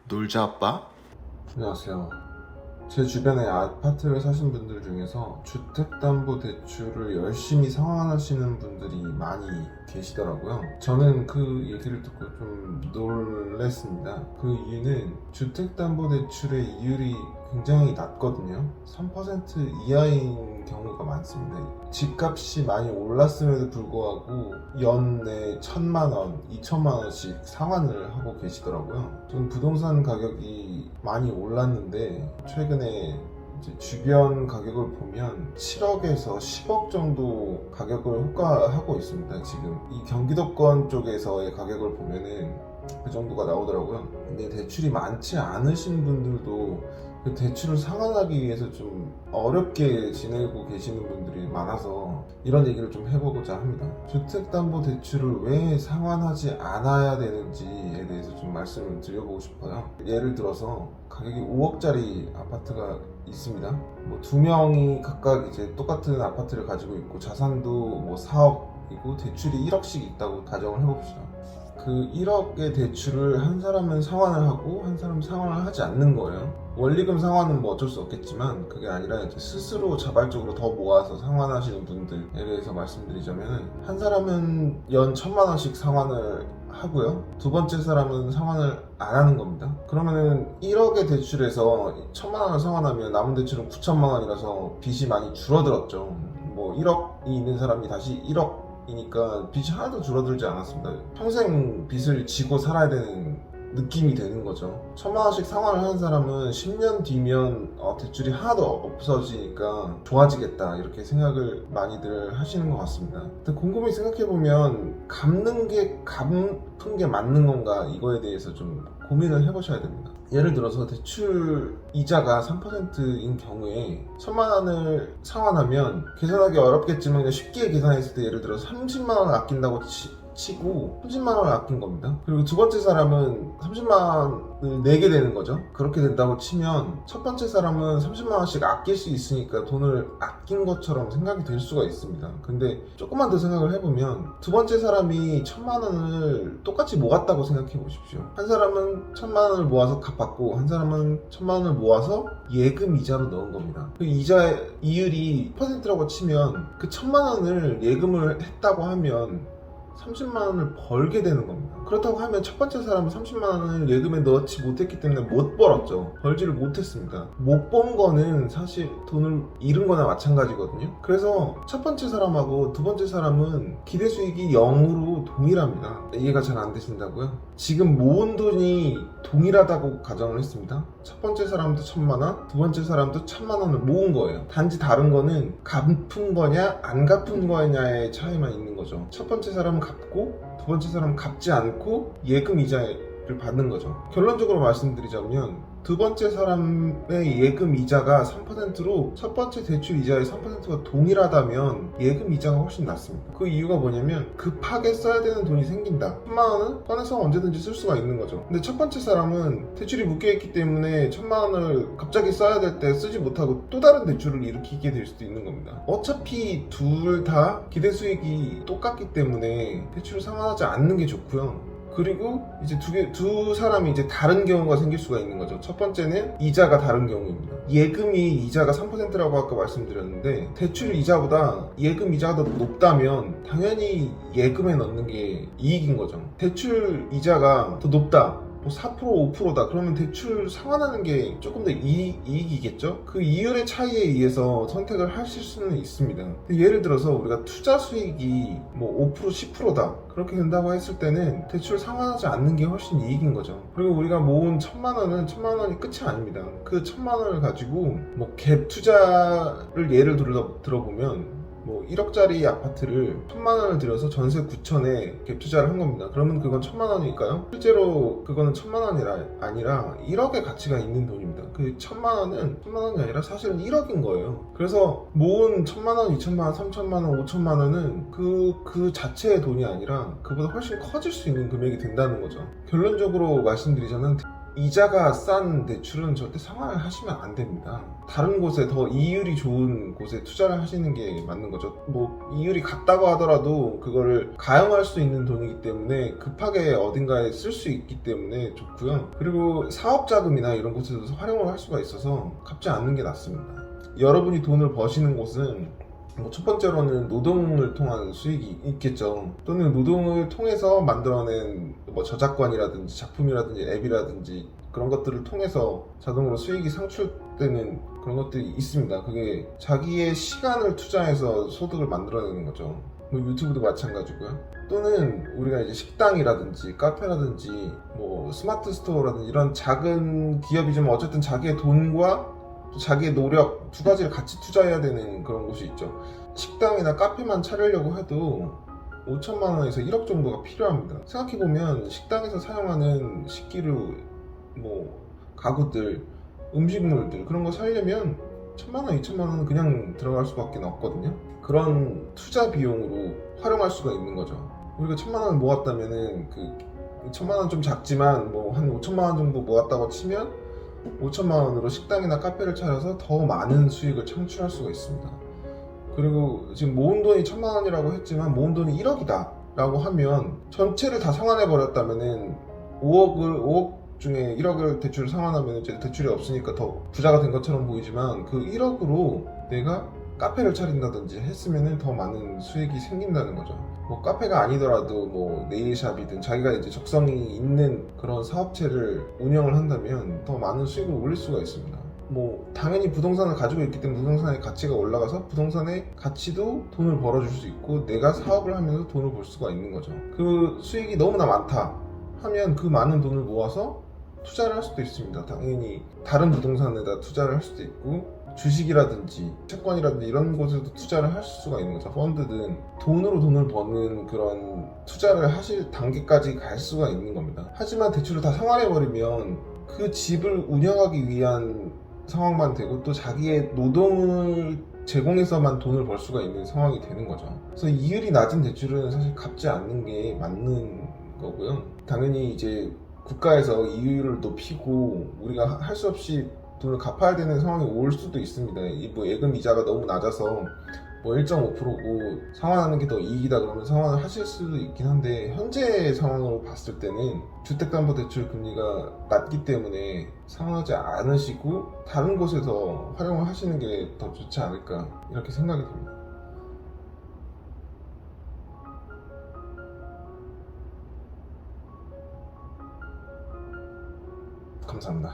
놀자 아빠? 안녕하세요. 제 주변에 아파트를 사신 분들 중에서 주택담보대출을 열심히 상환하시는 분들이 많이 계시더라고요. 저는 그 얘기를 듣고 좀 놀랬습니다. 그 이유는 주택담보대출의 이율이 굉장히 낮거든요. 3% 이하인 경우가 많습니다. 집값이 많이 올랐음에도 불구하고 연내 1,000만 원, 2천만 원씩 상환을 하고 계시더라고요. 좀 부동산 가격이 많이 올랐는데 최근에 이제 주변 가격을 보면 7억에서 10억 정도 가격을 호가하고 있습니다. 지금 이 경기도권 쪽에서의 가격을 보면은 그 정도가 나오더라고요. 근데 대출이 많지 않으신 분들도 그 대출을 상환하기 위해서 좀 어렵게 지내고 계시는 분들이 많아서 이런 얘기를 좀 해보고자 합니다. 주택담보대출을 왜 상환하지 않아야 되는지에 대해서 좀 말씀을 드려보고 싶어요. 예를 들어서 가격이 5억짜리 아파트가 있습니다. 뭐 2명이 각각 이제 똑같은 아파트를 가지고 있고 자산도 뭐 4억이고 대출이 1억씩 있다고 가정을 해봅시다. 그 1억의 대출을 한 사람은 상환을 하고 한 사람은 상환을 하지 않는 거예요. 원리금 상환은 뭐 어쩔 수 없겠지만 그게 아니라 이제 스스로 자발적으로 더 모아서 상환하시는 분들에 대해서 말씀드리자면 한 사람은 연 1,000만 원씩 상환을 하고요. 두 번째 사람은 상환을 안 하는 겁니다. 그러면은 1억의 대출에서 1,000만 원을 상환하면 남은 대출은 9천만 원이라서 빚이 많이 줄어들었죠. 뭐 1억이 있는 사람이 다시 1억 이니까 빚이 하나도 줄어들지 않았습니다. 평생 빚을 지고 살아야 되는 느낌이 되는 거죠. 1,000만 원씩 상환을 하는 사람은 10년 뒤면 대출이 하나도 없어지니까 좋아지겠다 이렇게 생각을 많이들 하시는 것 같습니다. 근데 곰곰이 생각해보면 갚는 게 갚은 게 맞는 건가 이거에 대해서 좀 고민을 해보셔야 됩니다. 예를 들어서 대출 이자가 3%인 경우에 1,000만 원을 상환하면 계산하기 어렵겠지만 그냥 쉽게 계산했을 때 예를 들어서 30만 원을 아낀다고 치고 30만 원을 아낀 겁니다. 그리고 두 번째 사람은 30만 원을 내게 되는 거죠. 그렇게 된다고 치면 첫 번째 사람은 30만 원씩 아낄 수 있으니까 돈을 아낀 것처럼 생각이 될 수가 있습니다. 근데 조금만 더 생각을 해보면 두 번째 사람이 1,000만 원을 똑같이 모았다고 생각해 보십시오. 한 사람은 1,000만 원을 모아서 갚았고 한 사람은 1,000만 원을 모아서 예금 이자로 넣은 겁니다. 그 이자 이율이 10%라고 치면 그 1,000만 원을 예금을 했다고 하면 30만 원을 벌게 되는 겁니다. 그렇다고 하면 첫 번째 사람은 30만 원을 예금에 넣지 못했기 때문에 못 벌었죠. 벌지를 못했습니다. 못 번 거는 사실 돈을 잃은 거나 마찬가지거든요. 그래서 첫 번째 사람하고 두 번째 사람은 기대 수익이 0으로 동일합니다. 이해가 잘 안 되신다고요? 지금 모은 돈이 동일하다고 가정을 했습니다. 첫 번째 사람도 1,000만 원, 두 번째 사람도 1,000만 원을 모은 거예요. 단지 다른 거는 갚은 거냐 안 갚은 거냐의 차이만 있는 거죠. 첫 번째 사람은 갚고 두 번째 사람은 갚지 않고 예금 이자를 받는 거죠. 결론적으로 말씀드리자면 두 번째 사람의 예금 이자가 3%로 첫 번째 대출 이자의 3%가 동일하다면 예금 이자가 훨씬 낮습니다. 그 이유가 뭐냐면 급하게 써야 되는 돈이 생긴다. 1,000만 원은 꺼내서 언제든지 쓸 수가 있는 거죠. 근데 첫 번째 사람은 대출이 묶여있기 때문에 1,000만 원을 갑자기 써야 될 때 쓰지 못하고 또 다른 대출을 일으키게 될 수도 있는 겁니다. 어차피 둘 다 기대 수익이 똑같기 때문에 대출을 상환하지 않는 게 좋고요. 그리고 이제 두 사람이 이제 다른 경우가 생길 수가 있는 거죠. 첫 번째는 이자가 다른 경우입니다. 예금이 이자가 3%라고 아까 말씀드렸는데 대출 이자보다 예금 이자가 더 높다면 당연히 예금에 넣는 게 이익인 거죠. 대출 이자가 더 높다. 4% 5%다 그러면 대출 상환하는 게 조금 더 이익이겠죠. 그 이율의 차이에 의해서 선택을 하실 수는 있습니다. 예를 들어서 우리가 투자 수익이 뭐 5% 10%다 그렇게 된다고 했을 때는 대출 상환하지 않는 게 훨씬 이익인 거죠. 그리고 우리가 모은 1,000만 원은 1,000만 원이 끝이 아닙니다. 그 1,000만 원을 가지고 뭐 갭 투자를 예를 들어보면 뭐 1억짜리 아파트를 1,000만 원을 들여서 전세 9천에 갭 투자를 한 겁니다. 그러면 그건 1,000만 원일까요? 실제로 그거는 1,000만 원이 아니라 1억의 가치가 있는 돈입니다. 그 1,000만 원은 1,000만 원이 아니라 사실은 1억인 거예요. 그래서 모은 1,000만 원, 2,000만 원, 3,000만 원, 5,000만 원은 그 자체의 돈이 아니라 그보다 훨씬 커질 수 있는 금액이 된다는 거죠. 결론적으로 말씀드리자면 이자가 싼 대출은 절대 상환을 하시면 안 됩니다. 다른 곳에 더 이율이 좋은 곳에 투자를 하시는 게 맞는 거죠. 뭐 이율이 같다고 하더라도 그거를 가용할 수 있는 돈이기 때문에 급하게 어딘가에 쓸 수 있기 때문에 좋고요. 그리고 사업자금이나 이런 곳에서 활용을 할 수가 있어서 갚지 않는 게 낫습니다. 여러분이 돈을 버시는 곳은 뭐 첫 번째로는 노동을 통한 수익이 있겠죠. 또는 노동을 통해서 만들어낸 뭐 저작권이라든지 작품이라든지 앱이라든지 그런 것들을 통해서 자동으로 수익이 창출되는 그런 것들이 있습니다. 그게 자기의 시간을 투자해서 소득을 만들어내는 거죠. 뭐 유튜브도 마찬가지고요. 또는 우리가 이제 식당이라든지 카페라든지 뭐 스마트 스토어라든지 이런 작은 기업이지만 어쨌든 자기의 돈과 또 자기의 노력 두 가지를 같이 투자해야 되는 그런 곳이 있죠. 식당이나 카페만 차리려고 해도 5천만 원에서 1억 정도가 필요합니다. 생각해보면 식당에서 사용하는 식기류, 뭐 가구들, 음식물들 그런 거 사려면 1천만 원, 2천만 원은 그냥 들어갈 수밖에 없거든요. 그런 투자 비용으로 활용할 수가 있는 거죠. 우리가 1천만 원을 모았다면은 그 1천만 원 좀 작지만 뭐 한 5천만 원 정도 모았다고 치면 5천만 원으로 식당이나 카페를 차려서 더 많은 수익을 창출할 수가 있습니다. 그리고 지금 모은 돈이 1천만 원이라고 했지만 모은 돈이 1억이다 라고 하면 전체를 다 상환해 버렸다면은 5억 중에 1억을 대출을 상환하면 이제 대출이 없으니까 더 부자가 된 것처럼 보이지만 그 1억으로 내가 카페를 차린다든지 했으면은 더 많은 수익이 생긴다는 거죠. 뭐 카페가 아니더라도 뭐 네일샵이든 자기가 이제 적성이 있는 그런 사업체를 운영을 한다면 더 많은 수익을 올릴 수가 있습니다. 뭐 당연히 부동산을 가지고 있기 때문에 부동산의 가치가 올라가서 부동산의 가치도 돈을 벌어줄 수 있고 내가 사업을 하면서 돈을 벌 수가 있는 거죠. 그 수익이 너무나 많다 하면 그 많은 돈을 모아서 투자를 할 수도 있습니다. 당연히 다른 부동산에다 투자를 할 수도 있고 주식이라든지 채권이라든지 이런 곳에도 투자를 할 수가 있는 거죠. 펀드든 돈으로 돈을 버는 그런 투자를 하실 단계까지 갈 수가 있는 겁니다. 하지만 대출을 다 상환해버리면 그 집을 운영하기 위한 상황만 되고 또 자기의 노동을 제공해서만 돈을 벌 수가 있는 상황이 되는 거죠. 그래서 이율이 낮은 대출은 사실 갚지 않는 게 맞는 거고요. 당연히 이제 국가에서 이율을 높이고 우리가 할 수 없이 돈을 갚아야 되는 상황이 올 수도 있습니다. 이 뭐 예금 이자가 너무 낮아서 뭐 1.5%고 상환하는 게 더 이익이다 그러면 상환을 하실 수도 있긴 한데 현재 상황으로 봤을 때는 주택담보대출 금리가 낮기 때문에 상환하지 않으시고 다른 곳에서 활용을 하시는 게 더 좋지 않을까 이렇게 생각이 듭니다. 감사합니다.